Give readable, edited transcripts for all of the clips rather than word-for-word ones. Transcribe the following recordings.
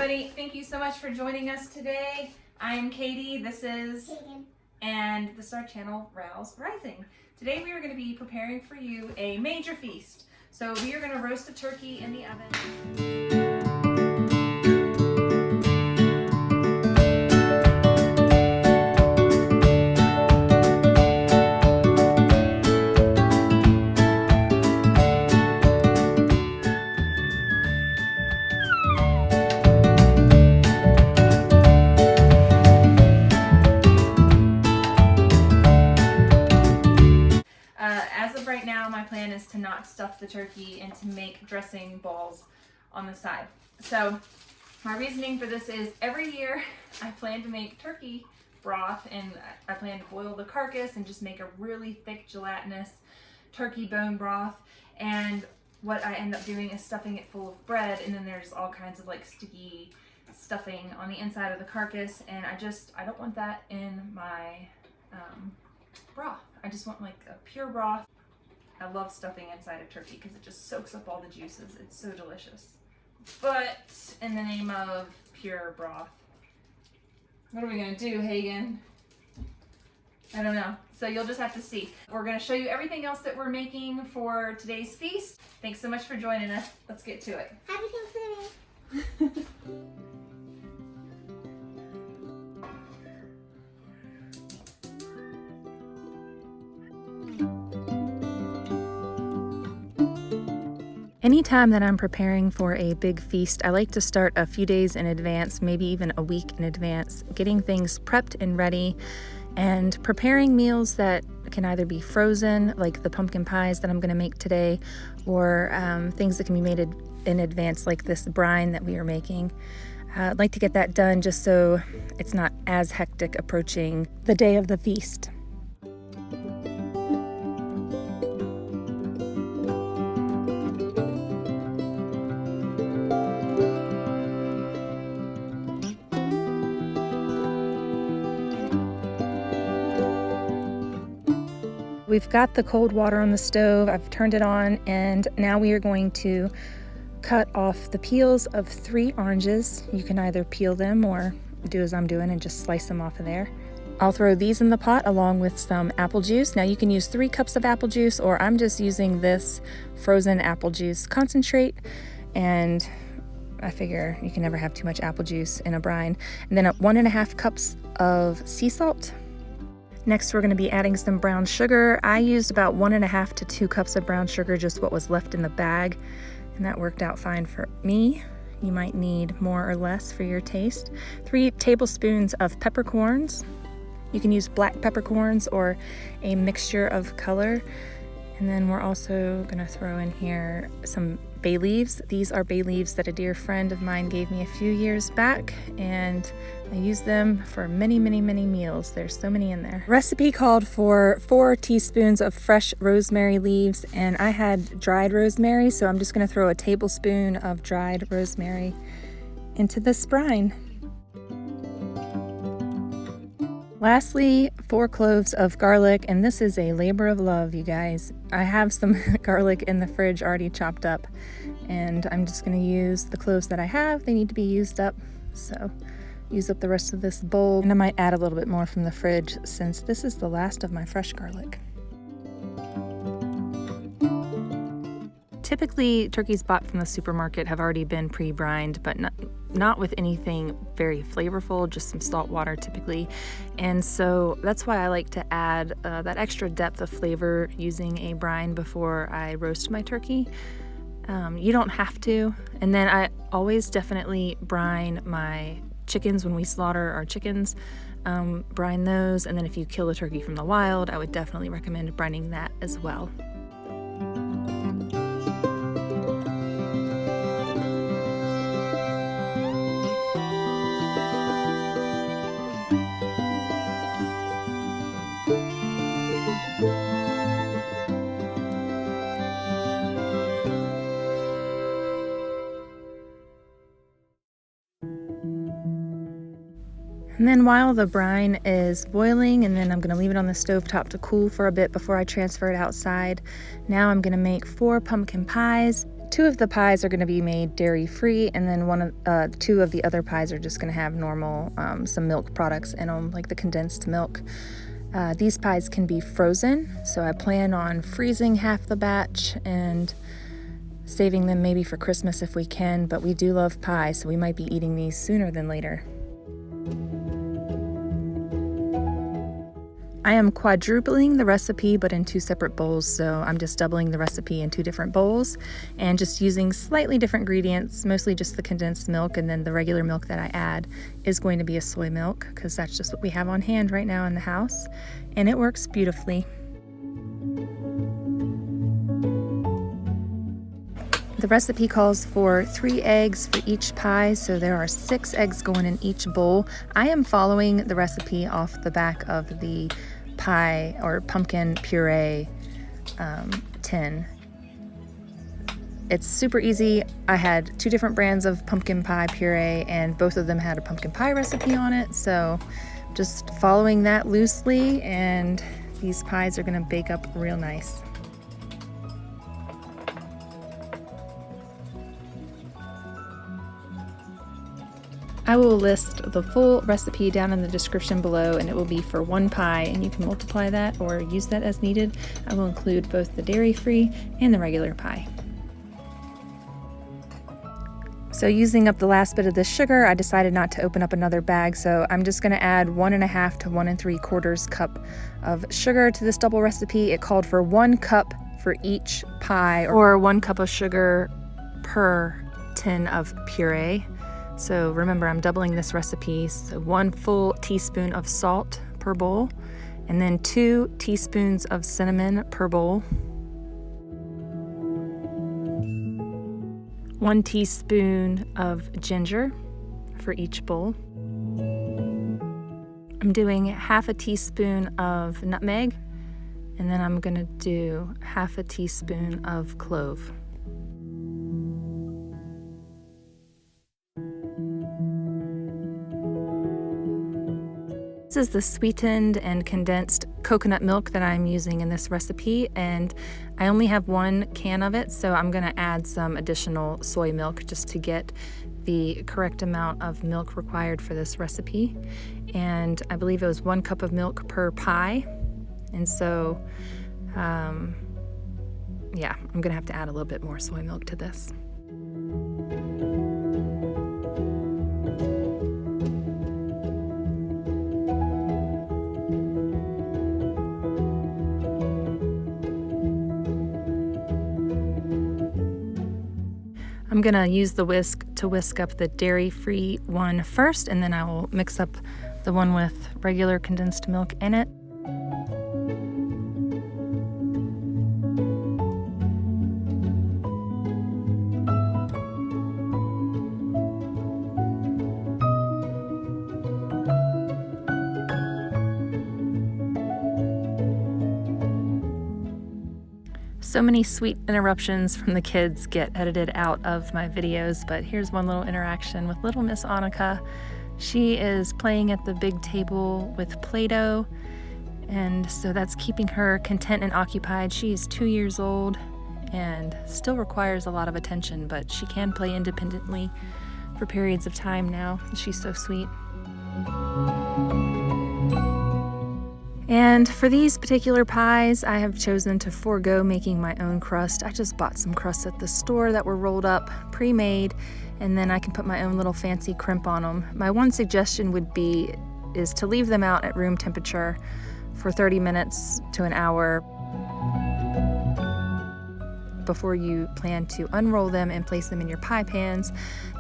everybody. Thank you so much for joining us today. I'm Katie, this is Kagan, and this is our channel, Rouse Rising. Today we are going to be preparing for you a major feast. So we are going to roast a turkey in the oven. As of right now, my plan is to not stuff the turkey and to make dressing balls on the side. So my reasoning for this is every year I plan to make turkey broth, and I plan to boil the carcass and just make a really thick gelatinous turkey bone broth. And what I end up doing is stuffing it full of bread, and then there's all kinds of like sticky stuffing on the inside of the carcass, and I don't want that in my broth. I just want like a pure broth. I love stuffing inside a turkey because it just soaks up all the juices. It's so delicious. But in the name of pure broth, what are we gonna do, Hagen? I don't know. So you'll just have to see. We're gonna show you everything else that we're making for today's feast. Thanks so much for joining us. Let's get to it. Happy Thanksgiving. Anytime that I'm preparing for a big feast, I like to start a few days in advance, maybe even a week in advance, getting things prepped and ready and preparing meals that can either be frozen, like the pumpkin pies that I'm going to make today, or things that can be made in advance, like this brine that we are making. I'd like to get that done just so it's not as hectic approaching the day of the feast. We've got the cold water on the stove, I've turned it on, and now we are going to cut off the peels of 3 oranges. You can either peel them or do as I'm doing and just slice them off of there. I'll throw these in the pot along with some apple juice. Now you can use 3 cups of apple juice, or I'm just using this frozen apple juice concentrate, and I figure you can never have too much apple juice in a brine. And then 1.5 cups of sea salt. Next, we're going to be adding some brown sugar. I used about 1.5 to 2 cups of brown sugar, just what was left in the bag, and that worked out fine for me. You might need more or less for your taste. 3 tablespoons of peppercorns. You can use black peppercorns or a mixture of color. And then we're also going to throw in here some bay leaves. These are bay leaves that a dear friend of mine gave me a few years back, and I use them for many, many, many meals. There's so many in there. Recipe called for 4 teaspoons of fresh rosemary leaves, and I had dried rosemary, so I'm just going to throw a tablespoon of dried rosemary into this brine. Lastly, 4 cloves of garlic, and this is a labor of love, you guys. I have some garlic in the fridge already chopped up, and I'm just going to use the cloves that I have. They need to be used up, so use up the rest of this bowl. And I might add a little bit more from the fridge since this is the last of my fresh garlic. Typically, turkeys bought from the supermarket have already been pre-brined, but not with anything very flavorful, just some salt water typically. And so that's why I like to add that extra depth of flavor using a brine before I roast my turkey. You don't have to. And then I always definitely brine my chickens when we slaughter our chickens. Brine those, and then if you kill a turkey from the wild, I would definitely recommend brining that as well. And then while the brine is boiling, and then I'm going to leave it on the stovetop to cool for a bit before I transfer it outside. Now I'm going to make 4 pumpkin pies. 2 of the pies are going to be made dairy-free, and then 2 of the other pies are just going to have normal, some milk products in them, like the condensed milk. These pies can be frozen, so I plan on freezing half the batch and saving them maybe for Christmas if we can, but we do love pie, so we might be eating these sooner than later. I am quadrupling the recipe, but in 2 separate bowls, so I'm just doubling the recipe in 2 different bowls and just using slightly different ingredients, mostly just the condensed milk, and then the regular milk that I add is going to be a soy milk because that's just what we have on hand right now in the house, and it works beautifully. The recipe calls for 3 eggs for each pie, so there are 6 eggs going in each bowl. I am following the recipe off the back of the pie or pumpkin puree tin. It's super easy. I had 2 different brands of pumpkin pie puree, and both of them had a pumpkin pie recipe on it, so just following that loosely, and these pies are gonna bake up real nice. I will list the full recipe down in the description below, and it will be for 1 pie, and you can multiply that or use that as needed. I will include both the dairy-free and the regular pie. So using up the last bit of this sugar, I decided not to open up another bag, so I'm just going to add 1.5 to 1 3/4 cup of sugar to this double recipe. It called for 1 cup for each pie, or 1 cup of sugar per tin of puree. So remember, I'm doubling this recipe, so 1 full teaspoon of salt per bowl, and then 2 teaspoons of cinnamon per bowl, 1 teaspoon of ginger for each bowl. I'm doing half a teaspoon of nutmeg, and then I'm gonna do half a teaspoon of clove. This is the sweetened and condensed coconut milk that I'm using in this recipe, and I only have 1 can of it, so I'm gonna add some additional soy milk just to get the correct amount of milk required for this recipe. And I believe it was 1 cup of milk per pie, and so yeah, I'm gonna have to add a little bit more soy milk to this. I'm gonna use the whisk to whisk up the dairy-free one first, and then I will mix up the one with regular condensed milk in it. So many sweet interruptions from the kids get edited out of my videos, but here's one little interaction with little Miss Annika. She is playing at the big table with Play-Doh, and so that's keeping her content and occupied. She's 2 years old and still requires a lot of attention, but she can play independently for periods of time now. She's so sweet. And for these particular pies, I have chosen to forego making my own crust. I just bought some crusts at the store that were rolled up, pre-made, and then I can put my own little fancy crimp on them. My one suggestion is to leave them out at room temperature for 30 minutes to an hour before you plan to unroll them and place them in your pie pans.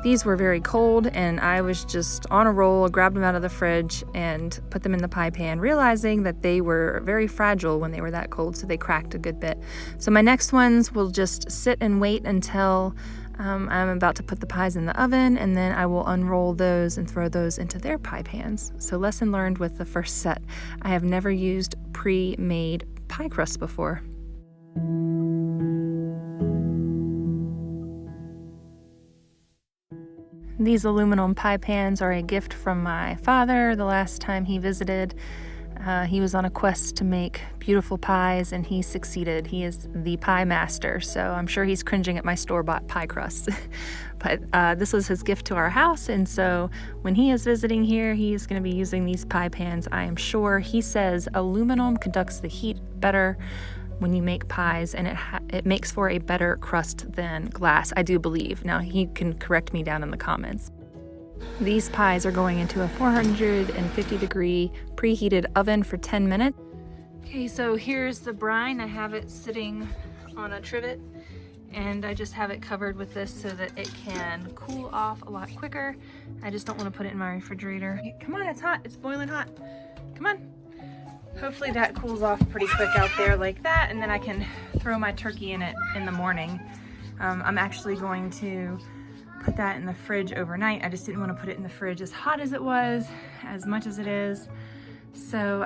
These were very cold, and I was just on a roll, grabbed them out of the fridge and put them in the pie pan, realizing that they were very fragile when they were that cold, so they cracked a good bit. So my next ones will just sit and wait until I'm about to put the pies in the oven, and then I will unroll those and throw those into their pie pans. So lesson learned with the first set. I have never used pre-made pie crust before. These aluminum pie pans are a gift from my father the last time he visited. He was on a quest to make beautiful pies, and he succeeded. He is the pie master, so I'm sure he's cringing at my store-bought pie crust. But this was his gift to our house, and so when he is visiting here, he is going to be using these pie pans, I am sure. He says aluminum conducts the heat better when you make pies, and it makes for a better crust than glass, I do believe. Now, he can correct me down in the comments. These pies are going into a 450 degree preheated oven for 10 minutes. Okay, so here's the brine. I have it sitting on a trivet, and I just have it covered with this so that it can cool off a lot quicker. I just don't want to put it in my refrigerator. Come on, it's hot, it's boiling hot. Come on. Hopefully that cools off pretty quick out there like that, and then I can throw my turkey in it in the morning. I'm actually going to put that in the fridge overnight. I just didn't want to put it in the fridge as hot as it was, as much as it is. So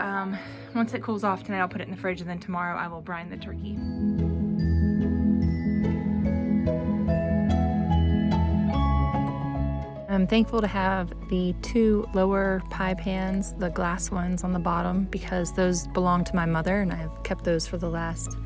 once it cools off tonight, I'll put it in the fridge, and then tomorrow I will brine the turkey. I'm thankful to have the 2 lower pie pans, the glass ones on the bottom, because those belong to my mother, and I have kept those for the last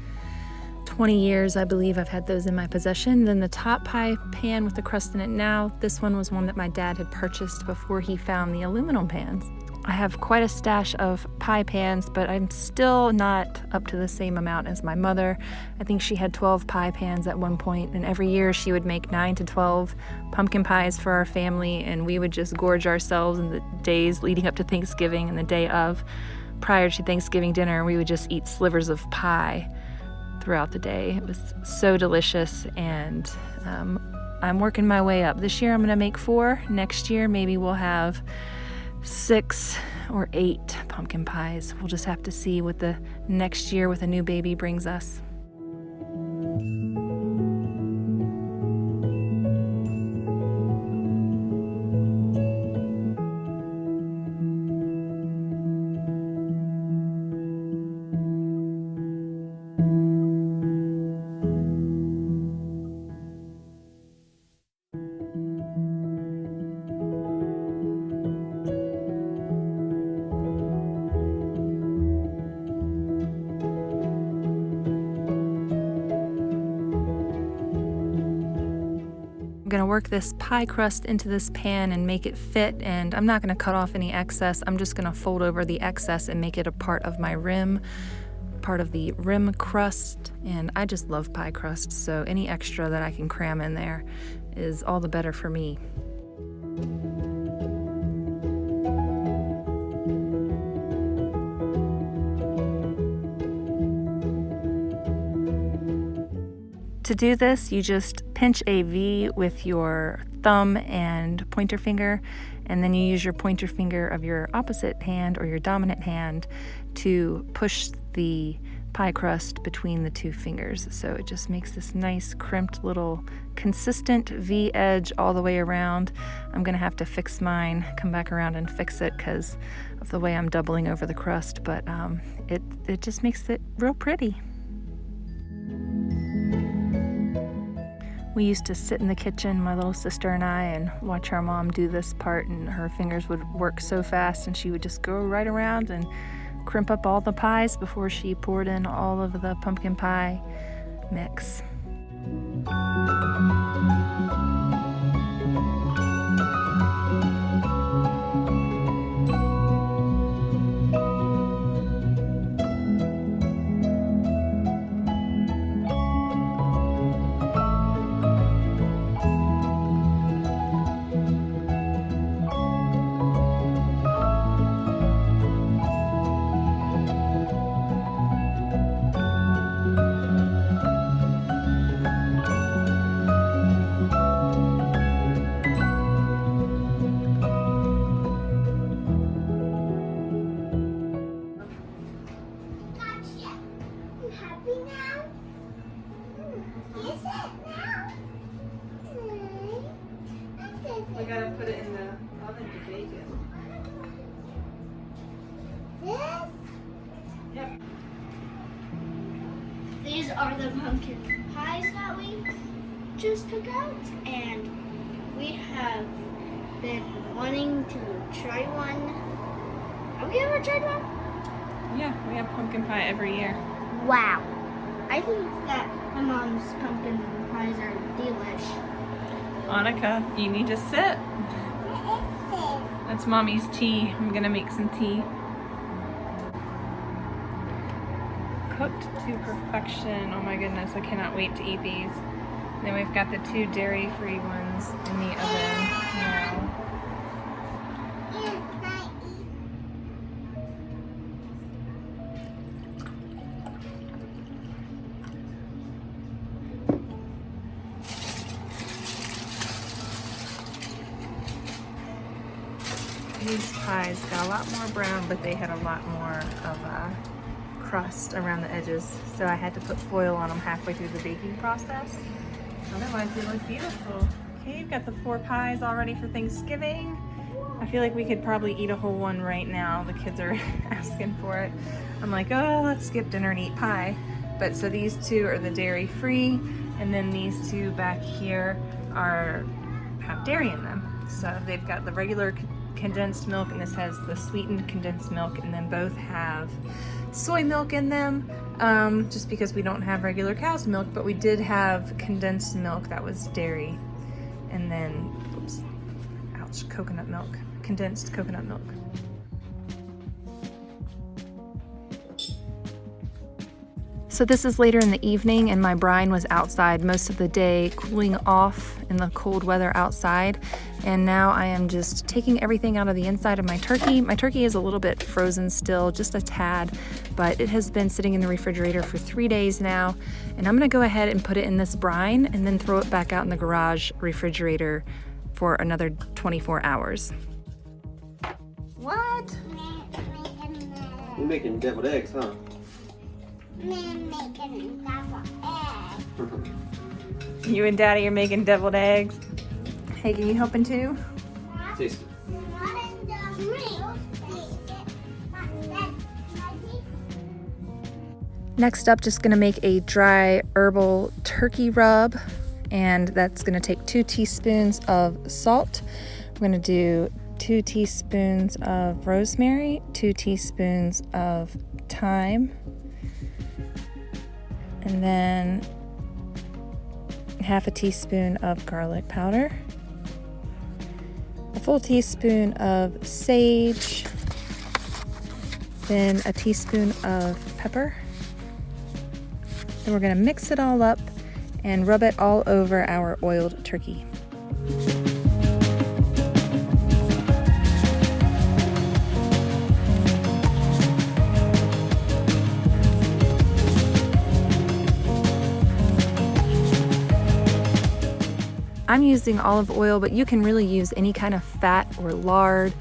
20 years, I believe. I've had those in my possession. Then the top pie pan with the crust in it now, this one was one that my dad had purchased before he found the aluminum pans. I have quite a stash of pie pans, but I'm still not up to the same amount as my mother. I think she had 12 pie pans at one point, and every year she would make 9 to 12 pumpkin pies for our family, and we would just gorge ourselves in the days leading up to Thanksgiving and the day of. Prior to Thanksgiving dinner, we would just eat slivers of pie throughout the day. It was so delicious, and I'm working my way up. This year I'm gonna make 4. Next year maybe we'll have 6 or 8 pumpkin pies. We'll just have to see what the next year with a new baby brings us. I'm gonna work this pie crust into this pan and make it fit, and I'm not gonna cut off any excess. I'm just gonna fold over the excess and make it a part of my rim, part of the rim crust. And I just love pie crust, so any extra that I can cram in there is all the better for me. To do this, you just pinch a V with your thumb and pointer finger, and then you use your pointer finger of your opposite hand or your dominant hand to push the pie crust between the 2 fingers. So it just makes this nice crimped little consistent V edge all the way around. I'm gonna have to fix mine, come back around and fix it because of the way I'm doubling over the crust, but it just makes it real pretty. We used to sit in the kitchen, my little sister and I, and watch our mom do this part, and her fingers would work so fast, and she would just go right around and crimp up all the pies before she poured in all of the pumpkin pie mix. We gotta put it in the oven to bake it. This? Yep. These are the pumpkin pies that we just took out, and we have been wanting to try one. Have we ever tried one? Yeah, we have pumpkin pie every year. Wow. I think that my mom's pumpkin pies are delish. Annika, you need to sit. That's Mommy's tea. I'm gonna make some tea. Cooked to perfection. Oh my goodness, I cannot wait to eat these. Then we've got the 2 dairy-free ones in the oven now. These pies got a lot more brown, but they had a lot more of crust around the edges. So I had to put foil on them halfway through the baking process. Otherwise they look beautiful. Okay, you've got the 4 pies all ready for Thanksgiving. I feel like we could probably eat a whole one right now. The kids are asking for it. I'm like, oh, let's skip dinner and eat pie. But so these 2 are the dairy-free, and then these 2 back here have dairy in them. So they've got the regular condensed milk, and this has the sweetened condensed milk, and then both have soy milk in them, just because we don't have regular cow's milk, but we did have condensed milk that was dairy, and then, oops, ouch, coconut milk, condensed coconut milk. So this is later in the evening, and my brine was outside most of the day, cooling off in the cold weather outside. And now I am just taking everything out of the inside of my turkey. My turkey is a little bit frozen still, just a tad, but it has been sitting in the refrigerator for 3 days now. And I'm gonna go ahead and put it in this brine and then throw it back out in the garage refrigerator for another 24 hours. What? You're making deviled eggs, huh? You and Daddy are making deviled eggs. Hey, can you help in too? Taste it. Next up, just gonna make a dry herbal turkey rub, and that's gonna take 2 teaspoons of salt. We're gonna do 2 teaspoons of rosemary, 2 teaspoons of thyme, and then half a teaspoon of garlic powder, a full teaspoon of sage, then a teaspoon of pepper. Then we're gonna mix it all up and rub it all over our oiled turkey. I'm using olive oil, but you can really use any kind of fat or lard,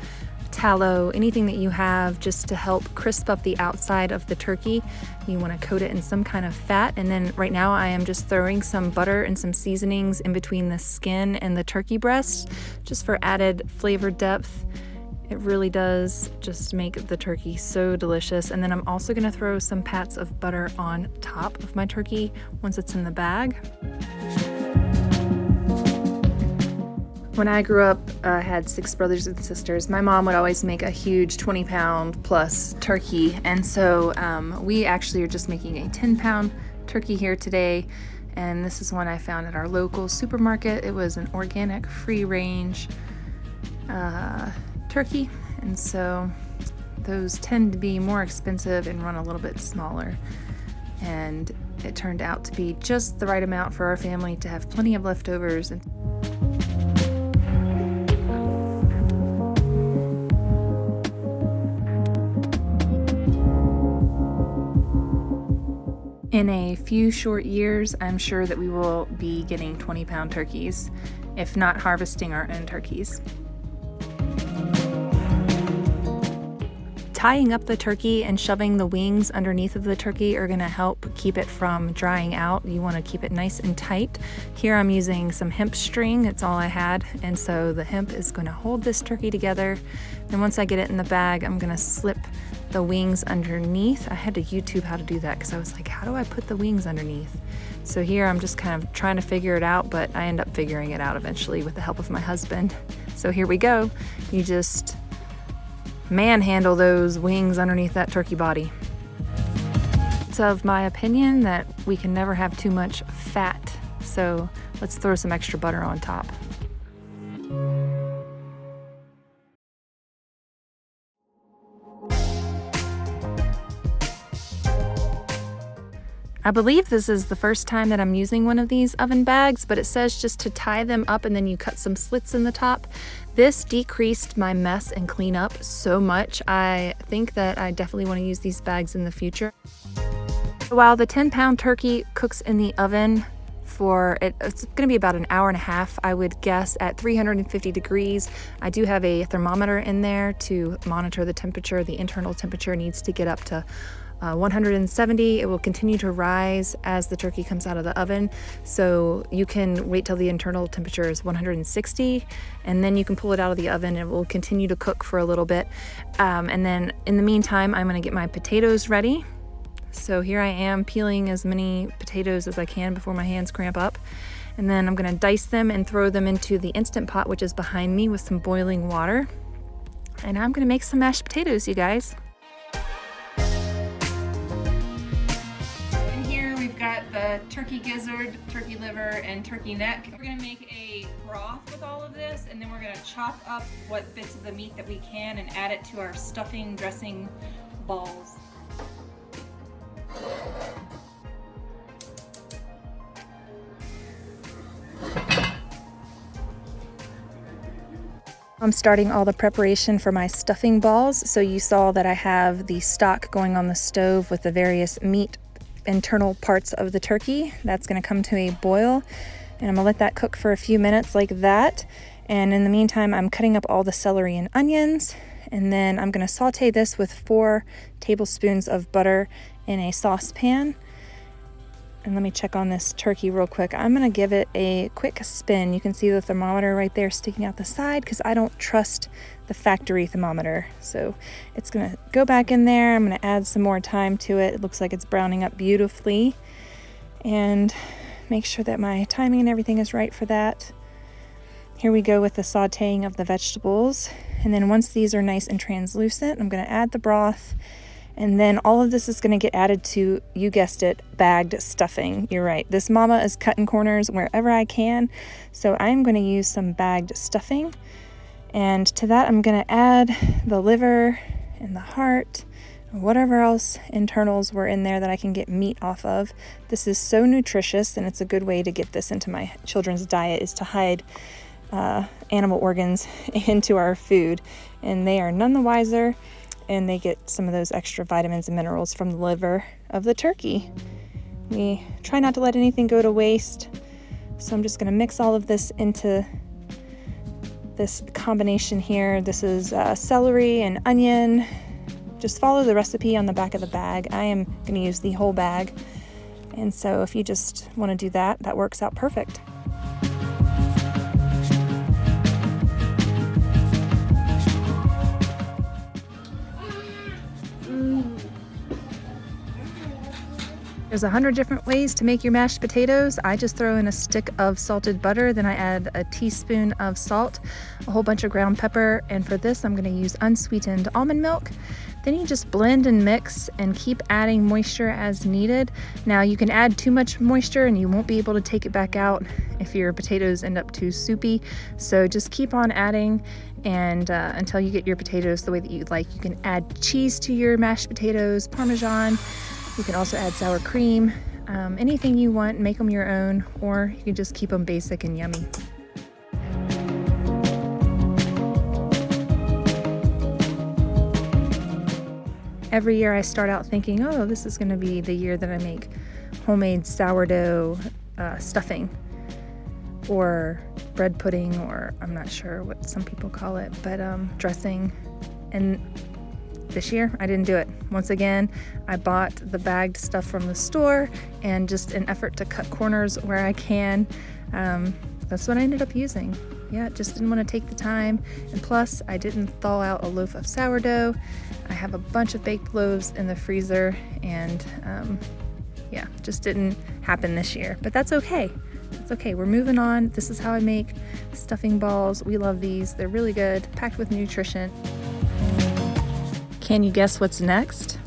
tallow, anything that you have just to help crisp up the outside of the turkey. You want to coat it in some kind of fat, and then right now I am just throwing some butter and some seasonings in between the skin and the turkey breast just for added flavor depth. It really does just make the turkey so delicious. And then I'm also going to throw some pats of butter on top of my turkey once it's in the bag. When I grew up, I had 6 brothers and sisters. My mom would always make a huge 20-pound plus turkey, and so we actually are just making a 10-pound turkey here today, and this is one I found at our local supermarket. It was an organic, free-range turkey, and so those tend to be more expensive and run a little bit smaller, and it turned out to be just the right amount for our family to have plenty of leftovers. In a few short years, I'm sure that we will be getting 20-pound turkeys, if not harvesting our own turkeys. Tying up the turkey and shoving the wings underneath of the turkey are going to help keep it from drying out. You want to keep it nice and tight. Here I'm using some hemp string, it's all I had, and so the hemp is going to hold this turkey together. Then once I get it in the bag, I'm going to slip the wings underneath. I had to YouTube how to do that because I was like, how do I put the wings underneath? So here I'm just kind of trying to figure it out, but I end up figuring it out eventually with the help of my husband. So here we go. You just manhandle those wings underneath that turkey body. it's of my opinion that we can never have too much fat. So let's throw some extra butter on top. I believe this is the first time that I'm using one of these oven bags, but it says just to tie them up and then you cut some slits in the top. This decreased my mess and cleanup so much. I think that I definitely want to use these bags in the future. While the 10-pound turkey cooks in the oven for it's going to be about an hour and a half, I would guess, at 350 degrees. I do have a thermometer in there to monitor the temperature. The internal temperature needs to get up to 170. It will continue to rise as the turkey comes out of the oven, so you can wait till the internal temperature is 160 and then you can pull it out of the oven. It will continue to cook for a little bit, and then in the meantime I'm going to get my potatoes ready. So here I am peeling as many potatoes as I can before my hands cramp up, and then I'm going to dice them and throw them into the Instant Pot, which is behind me, with some boiling water, and I'm going to make some mashed potatoes, you guys. Got the turkey gizzard, turkey liver, and turkey neck. We're gonna make a broth with all of this, and then we're gonna chop up what bits of the meat that we can and add it to our stuffing dressing balls. I'm starting all the preparation for my stuffing balls. So you saw that I have the stock going on the stove with the various meat internal parts of the turkey. That's going to come to a boil, and I'm going to let that cook for a few minutes like that. And in the meantime, I'm cutting up all the celery and onions, and then I'm going to saute this with 4 tablespoons of butter in a saucepan. And let me check on this turkey real quick. I'm going to give it a quick spin. You can see the thermometer right there sticking out the side because I don't trust the factory thermometer. So it's going to go back in there. I'm going to add some more time to it. It looks like it's browning up beautifully. And make sure that my timing and everything is right for that. Here we go with the sauteing of the vegetables. And then once these are nice and translucent, I'm going to add the broth. And then all of this is going to get added to, you guessed it, bagged stuffing. You're right. This mama is cutting corners wherever I can. So I'm going to use some bagged stuffing. And to that, I'm going to add the liver and the heart, and whatever else internals were in there that I can get meat off of. This is so nutritious, and it's a good way to get this into my children's diet, is to hide animal organs into our food. And they are none the wiser. And they get some of those extra vitamins and minerals from the liver of the turkey. We try not to let anything go to waste. So I'm just going to mix all of this into this combination here. This is celery and onion. Just follow the recipe on the back of the bag. I am going to use the whole bag. And so if you just want to do that, that works out perfect. There's 100 different ways to make your mashed potatoes. I just throw in a stick of salted butter, then I add a teaspoon of salt, a whole bunch of ground pepper, and for this I'm going to use unsweetened almond milk. Then you just blend and mix and keep adding moisture as needed. Now you can add too much moisture and you won't be able to take it back out if your potatoes end up too soupy. So just keep on adding and until you get your potatoes the way that you like. You can add cheese to your mashed potatoes, Parmesan. You can also add sour cream, anything you want, make them your own, or you can just keep them basic and yummy. Every year I start out thinking, oh, this is going to be the year that I make homemade sourdough stuffing or bread pudding, or I'm not sure what some people call it, but dressing. And this year I didn't do it. Once again, I bought the bagged stuff from the store, and just an effort to cut corners where I can, that's what I ended up using. Yeah, just didn't want to take the time, and plus I didn't thaw out a loaf of sourdough. I have a bunch of baked loaves in the freezer, and yeah, just didn't happen this year, but that's okay. It's okay, we're moving on. This is how I make stuffing balls. We love these. They're really good, packed with nutrition. Can you guess what's next?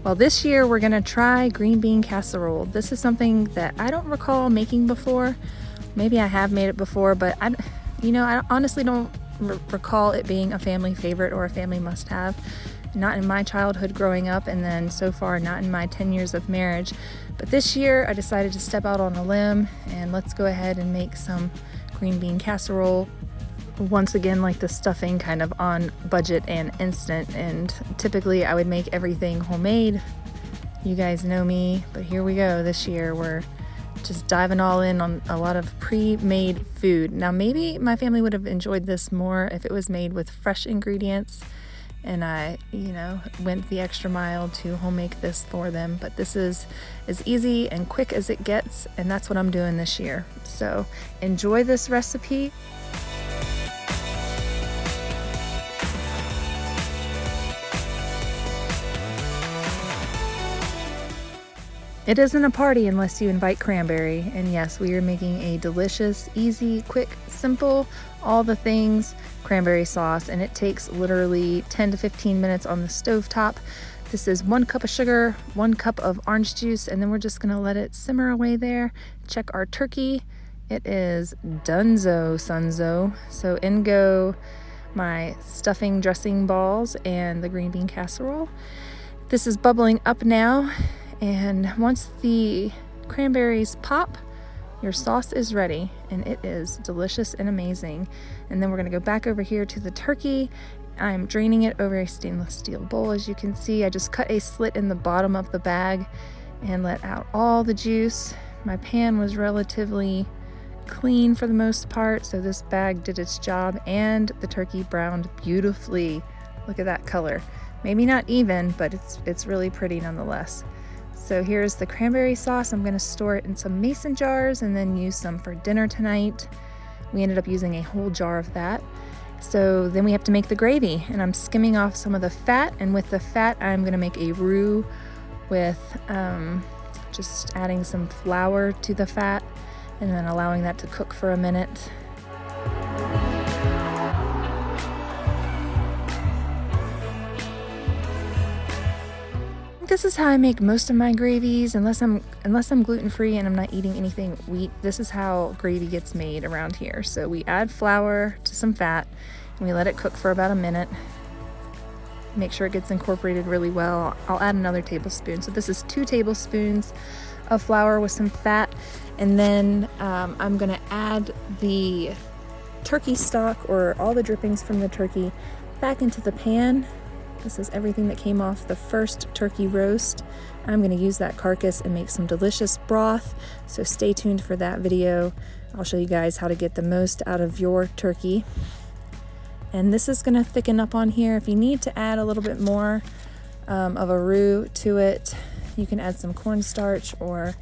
Well, this year we're gonna try green bean casserole. This is something that I don't recall making before. Maybe I have made it before, but I honestly don't recall it being a family favorite or a family must-have. Not in my childhood growing up, and then so far not in my 10 years of marriage. But this year I decided to step out on a limb and let's go ahead and make some green bean casserole. Once again, like the stuffing, kind of on budget and instant, and typically I would make everything homemade. You guys know me, but here we go. This year we're just diving all in on a lot of pre-made food. Now maybe my family would have enjoyed this more if it was made with fresh ingredients and I, went the extra mile to home make this for them. But this is as easy and quick as it gets, and that's what I'm doing this year. So enjoy this recipe. It isn't a party unless you invite cranberry, and yes, we are making a delicious, easy, quick, simple, all the things cranberry sauce, and it takes literally 10 to 15 minutes on the stovetop. This is 1 cup of sugar, 1 cup of orange juice, and then we're just gonna let it simmer away there. Check our turkey. It is dunzo sunzo. So in go my stuffing dressing balls and the green bean casserole. This is bubbling up now. And once the cranberries pop, your sauce is ready, and it is delicious and amazing. And then we're gonna go back over here to the turkey. I'm draining it over a stainless steel bowl. As you can see, I just cut a slit in the bottom of the bag and let out all the juice. My pan was relatively clean for the most part, so this bag did its job, and the turkey browned beautifully. Look at that color. Maybe not even, but it's really pretty nonetheless. So here's the cranberry sauce. I'm gonna store it in some mason jars and then use some for dinner tonight. We ended up using a whole jar of that. So then we have to make the gravy, and I'm skimming off some of the fat, and with the fat I'm gonna make a roux with just adding some flour to the fat and then allowing that to cook for a minute. This is how I make most of my gravies, unless I'm gluten-free and I'm not eating anything wheat. This is how gravy gets made around here. So we add flour to some fat and we let it cook for about a minute. Make sure it gets incorporated really well. I'll add another tablespoon. So this is 2 tablespoons of flour with some fat, and then I'm gonna add the turkey stock, or all the drippings from the turkey, back into the pan. This is everything that came off the first turkey roast. I'm gonna use that carcass and make some delicious broth, so stay tuned for that video. I'll show you guys how to get the most out of your turkey. And this is gonna thicken up on here. If you need to add a little bit more of a roux to it, you can add some cornstarch, or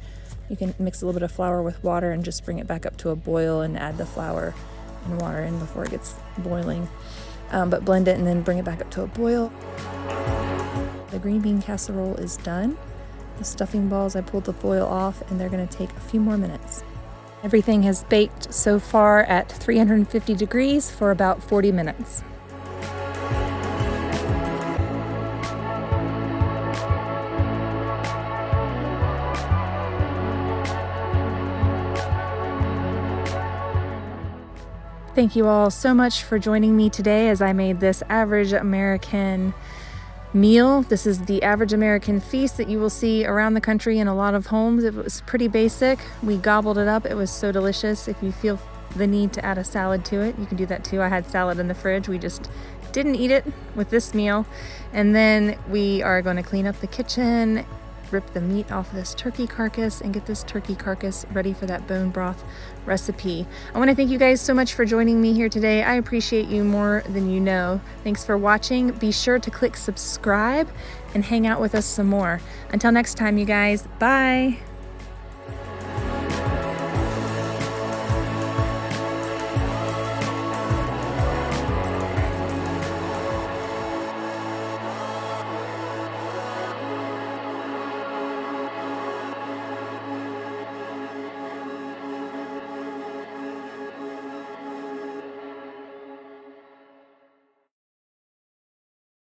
you can mix a little bit of flour with water and just bring it back up to a boil and add the flour and water in before it gets boiling. But blend it and then bring it back up to a boil. The green bean casserole is done. The stuffing balls, I pulled the foil off, and they're gonna take a few more minutes. Everything has baked so far at 350 degrees for about 40 minutes. Thank you all so much for joining me today as I made this average American meal. This is the average American feast that you will see around the country in a lot of homes. It was pretty basic. We gobbled it up. It was so delicious. If you feel the need to add a salad to it, you can do that too. I had salad in the fridge. We just didn't eat it with this meal. And then we are going to clean up the kitchen, rip the meat off this turkey carcass, and get this turkey carcass ready for that bone broth recipe. I want to thank you guys so much for joining me here today. I appreciate you more than you know. Thanks for watching. Be sure to click subscribe and hang out with us some more. Until next time, you guys, bye.